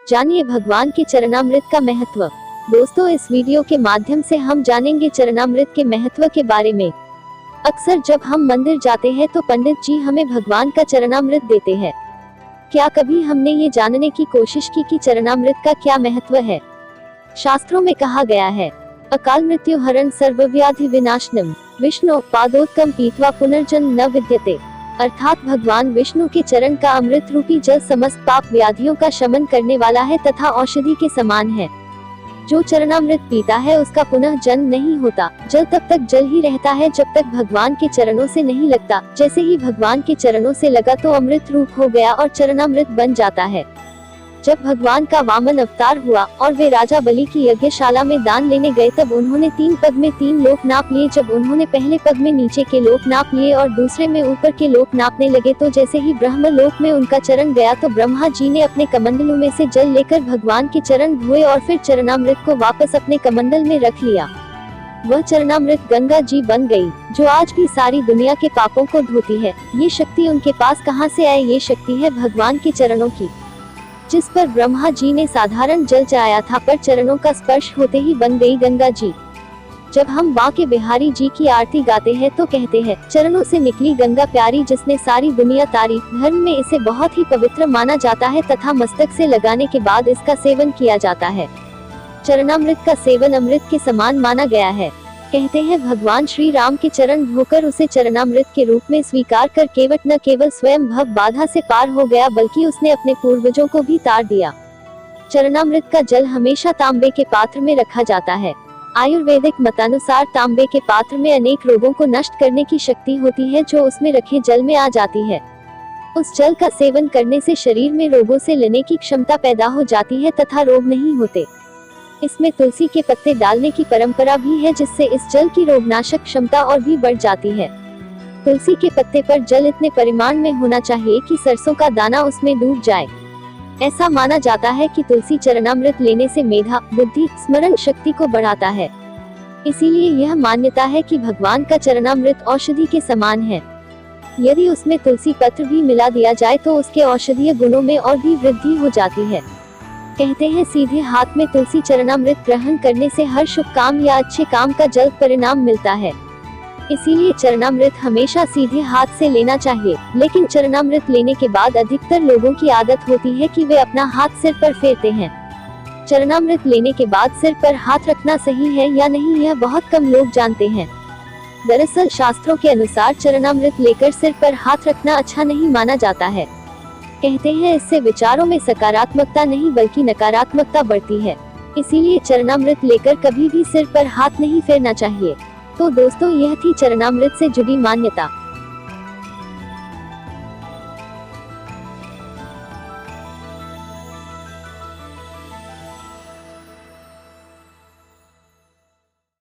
जानिए भगवान के चरणामृत का महत्व। दोस्तों, इस वीडियो के माध्यम से हम जानेंगे चरणामृत के महत्व के बारे में। अक्सर जब हम मंदिर जाते हैं तो पंडित जी हमें भगवान का चरणामृत देते हैं। क्या कभी हमने ये जानने की कोशिश की कि चरणामृत का क्या महत्व है? शास्त्रों में कहा गया है, अकाल मृत्यु हरण सर्वव्याधि विनाशनम विष्णु पादोत्कम पीत्वा पुनर्जन्म न विद्यते। अर्थात भगवान विष्णु के चरण का अमृत रूपी जल समस्त पाप व्याधियों का शमन करने वाला है तथा औषधि के समान है। जो चरणामृत पीता है उसका पुनः जन्म नहीं होता। जल तब तक जल ही रहता है जब तक भगवान के चरणों से नहीं लगता। जैसे ही भगवान के चरणों से लगा तो अमृत रूप हो गया और चरणामृत बन जाता है। जब भगवान का वामन अवतार हुआ और वे राजा बलि की यज्ञशाला में दान लेने गए तब उन्होंने 3 पग में 3 लोक नाप लिए। जब उन्होंने पहले पग में नीचे के लोक नाप लिए और दूसरे में ऊपर के लोक नापने लगे तो जैसे ही ब्रह्म लोक में उनका चरण गया तो ब्रह्मा जी ने अपने कमंडलों में से जल लेकर भगवान के चरण धोए और फिर चरणामृत को वापस अपने कमंडल में रख लिया। वह चरणामृत गंगा जी बन गई, जो आज भी सारी दुनिया के पापों को धोती है। ये शक्ति उनके पास कहाँ से आई? ये शक्ति है भगवान के चरणों की, जिस पर ब्रह्मा जी ने साधारण जल चढ़ाया था, पर चरणों का स्पर्श होते ही बन गई गंगा जी। जब हम बांके बिहारी जी की आरती गाते हैं तो कहते हैं, चरणों से निकली गंगा प्यारी जिसने सारी दुनिया तारी। धर्म में इसे बहुत ही पवित्र माना जाता है तथा मस्तक से लगाने के बाद इसका सेवन किया जाता है। चरणामृत का सेवन अमृत के समान माना गया है। कहते हैं भगवान श्री राम के चरण धोकर उसे चरणामृत के रूप में स्वीकार कर केवट न केवल स्वयं भव बाधा से पार हो गया बल्कि उसने अपने पूर्वजों को भी तार दिया। चरणामृत का जल हमेशा तांबे के पात्र में रखा जाता है। आयुर्वेदिक मतानुसार तांबे के पात्र में अनेक रोगों को नष्ट करने की शक्ति होती है जो उसमें रखे जल में आ जाती है। उस जल का सेवन करने से शरीर में रोगों से लड़ने की क्षमता पैदा हो जाती है तथा रोग नहीं होते। इसमें तुलसी के पत्ते डालने की परंपरा भी है जिससे इस जल की रोगनाशक क्षमता और भी बढ़ जाती है। तुलसी के पत्ते पर जल इतने परिमाण में होना चाहिए कि सरसों का दाना उसमें डूब जाए। ऐसा माना जाता है कि तुलसी चरणामृत लेने से मेधा, बुद्धि, स्मरण शक्ति को बढ़ाता है। इसीलिए यह मान्यता है कि भगवान का चरणामृत औषधि के समान है। यदि उसमें तुलसी पत्र भी मिला दिया जाए तो उसके औषधीय गुणों में और भी वृद्धि हो जाती है। कहते हैं सीधे हाथ में तुलसी चरणामृत ग्रहण करने से हर शुभ काम या अच्छे काम का जल्द परिणाम मिलता है। इसीलिए चरणामृत हमेशा सीधे हाथ से लेना चाहिए। लेकिन चरणामृत लेने के बाद अधिकतर लोगों की आदत होती है कि वे अपना हाथ सिर पर फेरते हैं। चरणामृत लेने के बाद सिर पर हाथ रखना सही है या नहीं, यह बहुत कम लोग जानते हैं। दरअसल शास्त्रों के अनुसार चरणामृत लेकर सिर पर हाथ रखना अच्छा नहीं माना जाता है। कहते हैं इससे विचारों में सकारात्मकता नहीं बल्कि नकारात्मकता बढ़ती है। इसीलिए चरणामृत लेकर कभी भी सिर पर हाथ नहीं फेरना चाहिए। तो दोस्तों, यह थी चरणामृत से जुड़ी मान्यता।